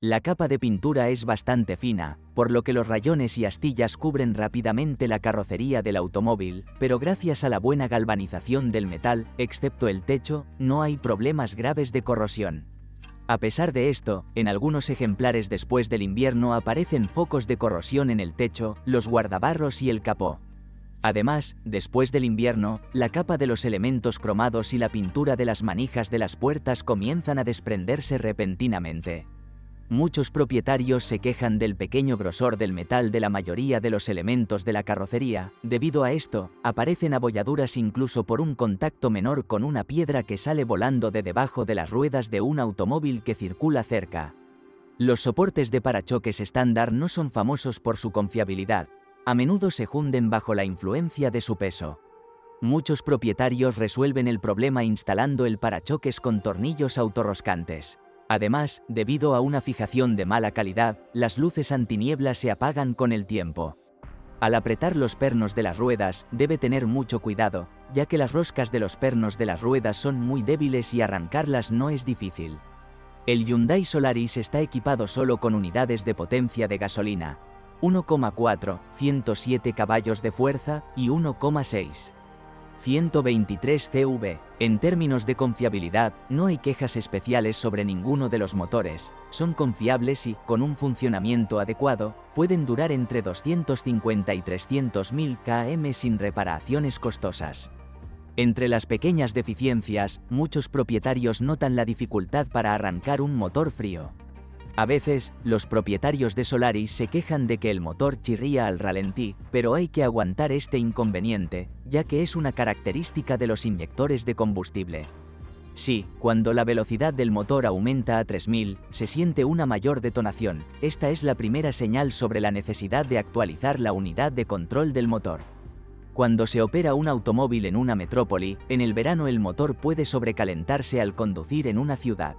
La capa de pintura es bastante fina, por lo que los rayones y astillas cubren rápidamente la carrocería del automóvil, pero gracias a la buena galvanización del metal, excepto el techo, no hay problemas graves de corrosión. A pesar de esto, en algunos ejemplares después del invierno aparecen focos de corrosión en el techo, los guardabarros y el capó. Además, después del invierno, la capa de los elementos cromados y la pintura de las manijas de las puertas comienzan a desprenderse repentinamente. Muchos propietarios se quejan del pequeño grosor del metal de la mayoría de los elementos de la carrocería. Debido a esto, aparecen abolladuras incluso por un contacto menor con una piedra que sale volando de debajo de las ruedas de un automóvil que circula cerca. Los soportes de parachoques estándar no son famosos por su confiabilidad. A menudo se hunden bajo la influencia de su peso. Muchos propietarios resuelven el problema instalando el parachoques con tornillos autorroscantes. Además, debido a una fijación de mala calidad, las luces antiniebla se apagan con el tiempo. Al apretar los pernos de las ruedas, debe tener mucho cuidado, ya que las roscas de los pernos de las ruedas son muy débiles y arrancarlas no es difícil. El Hyundai Solaris está equipado solo con unidades de potencia de gasolina, 1,4, 107 caballos de fuerza y 1,6. 123 CV. En términos de confiabilidad, no hay quejas especiales sobre ninguno de los motores, son confiables y, con un funcionamiento adecuado, pueden durar entre 250 y 300.000 km sin reparaciones costosas. Entre las pequeñas deficiencias, muchos propietarios notan la dificultad para arrancar un motor frío. A veces, los propietarios de Solaris se quejan de que el motor chirría al ralentí, pero hay que aguantar este inconveniente, ya que es una característica de los inyectores de combustible. Sí, cuando la velocidad del motor aumenta a 3000, se siente una mayor detonación. Esta es la primera señal sobre la necesidad de actualizar la unidad de control del motor. Cuando se opera un automóvil en una metrópoli, en el verano el motor puede sobrecalentarse al conducir en una ciudad.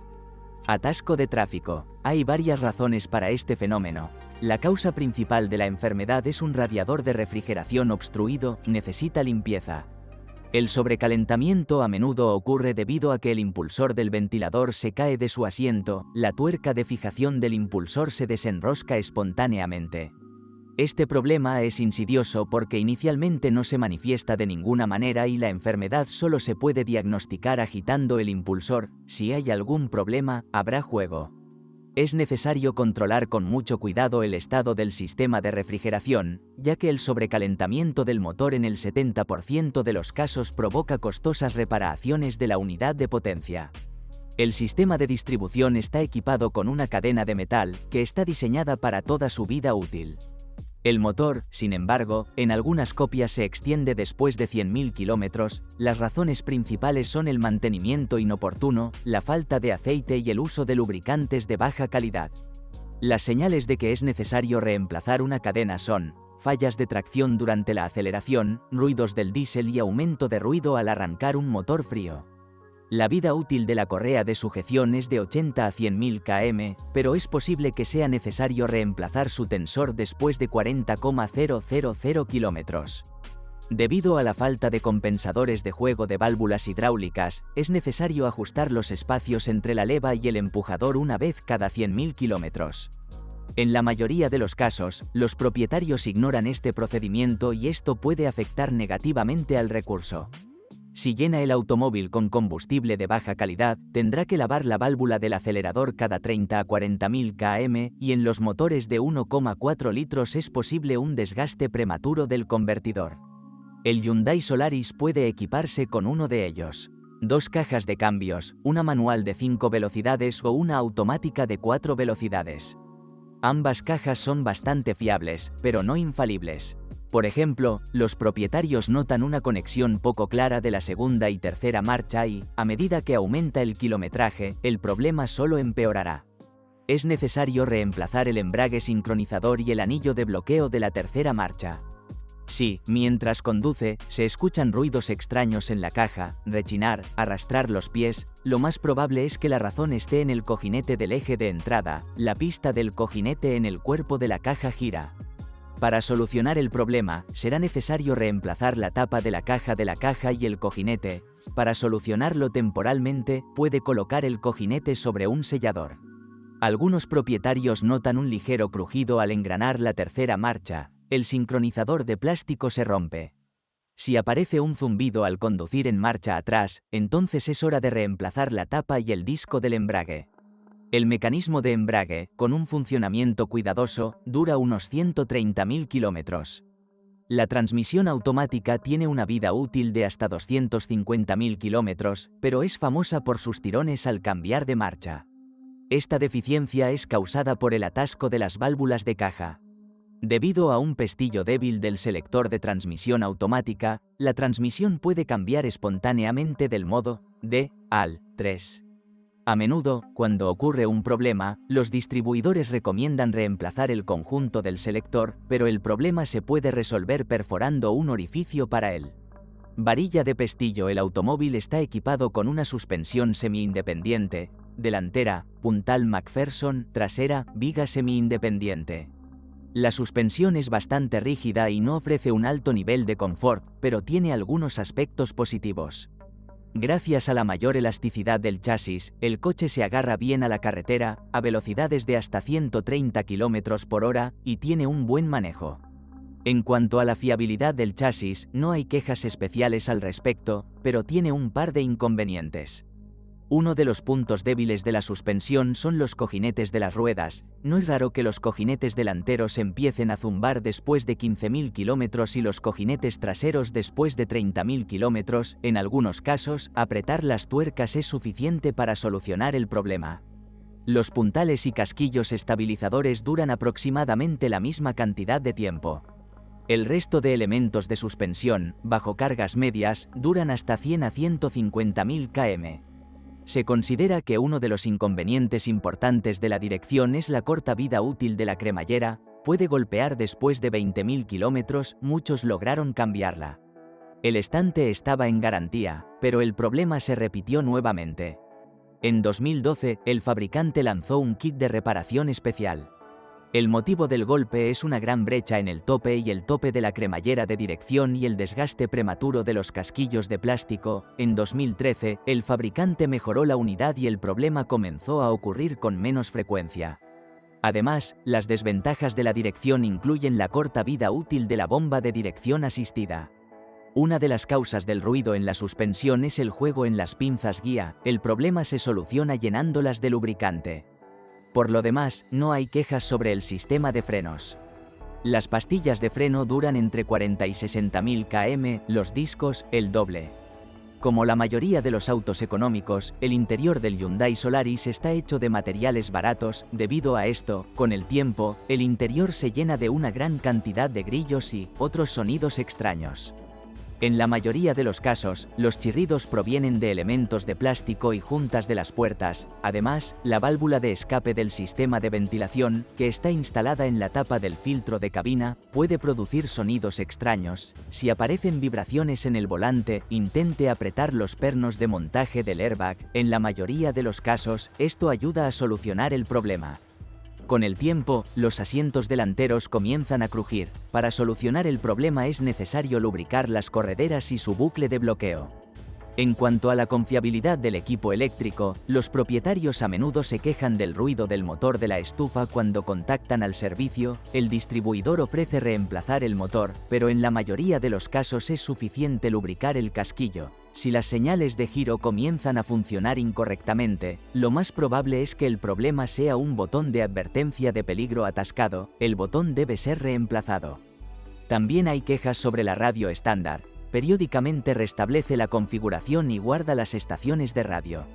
Atasco de tráfico. Hay varias razones para este fenómeno. La causa principal de la enfermedad es un radiador de refrigeración obstruido, necesita limpieza. El sobrecalentamiento a menudo ocurre debido a que el impulsor del ventilador se cae de su asiento, la tuerca de fijación del impulsor se desenrosca espontáneamente. Este problema es insidioso porque inicialmente no se manifiesta de ninguna manera y la enfermedad solo se puede diagnosticar agitando el impulsor. Si hay algún problema, habrá juego. Es necesario controlar con mucho cuidado el estado del sistema de refrigeración, ya que el sobrecalentamiento del motor en el 70% de los casos provoca costosas reparaciones de la unidad de potencia. El sistema de distribución está equipado con una cadena de metal que está diseñada para toda su vida útil. El motor, sin embargo, en algunas copias se extiende después de 100.000 kilómetros. Las razones principales son el mantenimiento inoportuno, la falta de aceite y el uso de lubricantes de baja calidad. Las señales de que es necesario reemplazar una cadena son fallas de tracción durante la aceleración, ruidos del diésel y aumento de ruido al arrancar un motor frío. La vida útil de la correa de sujeción es de 80 a 100.000 km, pero es posible que sea necesario reemplazar su tensor después de 40,000 kilómetros. Debido a la falta de compensadores de juego de válvulas hidráulicas, es necesario ajustar los espacios entre la leva y el empujador una vez cada 100.000 kilómetros. En la mayoría de los casos, los propietarios ignoran este procedimiento y esto puede afectar negativamente al recurso. Si llena el automóvil con combustible de baja calidad, tendrá que lavar la válvula del acelerador cada 30 a 40.000 km y en los motores de 1,4 litros es posible un desgaste prematuro del convertidor. El Hyundai Solaris puede equiparse con uno de ellos. 2 cajas de cambios, una manual de 5 velocidades o una automática de 4 velocidades. Ambas cajas son bastante fiables, pero no infalibles. Por ejemplo, los propietarios notan una conexión poco clara de la segunda y tercera marcha y, a medida que aumenta el kilometraje, el problema solo empeorará. Es necesario reemplazar el embrague sincronizador y el anillo de bloqueo de la tercera marcha. Si, mientras conduce, se escuchan ruidos extraños en la caja, rechinar, arrastrar los pies, lo más probable es que la razón esté en el cojinete del eje de entrada. La pista del cojinete en el cuerpo de la caja gira. Para solucionar el problema, será necesario reemplazar la tapa de la caja y el cojinete. Para solucionarlo temporalmente, puede colocar el cojinete sobre un sellador. Algunos propietarios notan un ligero crujido al engranar la tercera marcha, el sincronizador de plástico se rompe. Si aparece un zumbido al conducir en marcha atrás, entonces es hora de reemplazar la tapa y el disco del embrague. El mecanismo de embrague, con un funcionamiento cuidadoso, dura unos 130.000 kilómetros. La transmisión automática tiene una vida útil de hasta 250.000 kilómetros, pero es famosa por sus tirones al cambiar de marcha. Esta deficiencia es causada por el atasco de las válvulas de caja. Debido a un pestillo débil del selector de transmisión automática, la transmisión puede cambiar espontáneamente del modo D al 3. A menudo, cuando ocurre un problema, los distribuidores recomiendan reemplazar el conjunto del selector, pero el problema se puede resolver perforando un orificio para él. Varilla de pestillo. El automóvil está equipado con una suspensión semi-independiente, delantera, puntal McPherson, trasera, viga semi-independiente. La suspensión es bastante rígida y no ofrece un alto nivel de confort, pero tiene algunos aspectos positivos. Gracias a la mayor elasticidad del chasis, el coche se agarra bien a la carretera, a velocidades de hasta 130 km por hora, y tiene un buen manejo. En cuanto a la fiabilidad del chasis, no hay quejas especiales al respecto, pero tiene un par de inconvenientes. Uno de los puntos débiles de la suspensión son los cojinetes de las ruedas. No es raro que los cojinetes delanteros empiecen a zumbar después de 15.000 kilómetros y los cojinetes traseros después de 30.000 kilómetros. En algunos casos, apretar las tuercas es suficiente para solucionar el problema. Los puntales y casquillos estabilizadores duran aproximadamente la misma cantidad de tiempo. El resto de elementos de suspensión, bajo cargas medias, duran hasta 100 a 150.000 km. Se considera que uno de los inconvenientes importantes de la dirección es la corta vida útil de la cremallera, puede golpear después de 20.000 kilómetros, muchos lograron cambiarla. El estante estaba en garantía, pero el problema se repitió nuevamente. En 2012, el fabricante lanzó un kit de reparación especial. El motivo del golpe es una gran brecha en el tope y el tope de la cremallera de dirección y el desgaste prematuro de los casquillos de plástico. En 2013, el fabricante mejoró la unidad y el problema comenzó a ocurrir con menos frecuencia. Además, las desventajas de la dirección incluyen la corta vida útil de la bomba de dirección asistida. Una de las causas del ruido en la suspensión es el juego en las pinzas guía. El problema se soluciona llenándolas de lubricante. Por lo demás, no hay quejas sobre el sistema de frenos. Las pastillas de freno duran entre 40 y 60.000 km, los discos, el doble. Como la mayoría de los autos económicos, el interior del Hyundai Solaris está hecho de materiales baratos. Debido a esto, con el tiempo, el interior se llena de una gran cantidad de grillos y otros sonidos extraños. En la mayoría de los casos, los chirridos provienen de elementos de plástico y juntas de las puertas. Además, la válvula de escape del sistema de ventilación, que está instalada en la tapa del filtro de cabina, puede producir sonidos extraños. Si aparecen vibraciones en el volante, intente apretar los pernos de montaje del airbag. En la mayoría de los casos, esto ayuda a solucionar el problema. Con el tiempo, los asientos delanteros comienzan a crujir. Para solucionar el problema es necesario lubricar las correderas y su bucle de bloqueo. En cuanto a la confiabilidad del equipo eléctrico, los propietarios a menudo se quejan del ruido del motor de la estufa cuando contactan al servicio. El distribuidor ofrece reemplazar el motor, pero en la mayoría de los casos es suficiente lubricar el casquillo. Si las señales de giro comienzan a funcionar incorrectamente, lo más probable es que el problema sea un botón de advertencia de peligro atascado. El botón debe ser reemplazado. También hay quejas sobre la radio estándar. Periódicamente restablece la configuración y guarda las estaciones de radio.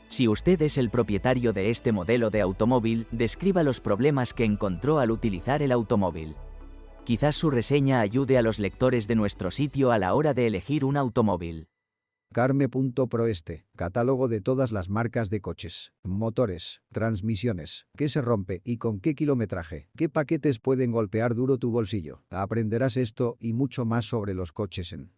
Si usted es el propietario de este modelo de automóvil, describa los problemas que encontró al utilizar el automóvil. Quizás su reseña ayude a los lectores de nuestro sitio a la hora de elegir un automóvil. Carme.proeste, catálogo de todas las marcas de coches, motores, transmisiones, qué se rompe y con qué kilometraje, qué paquetes pueden golpear duro tu bolsillo. Aprenderás esto y mucho más sobre los coches en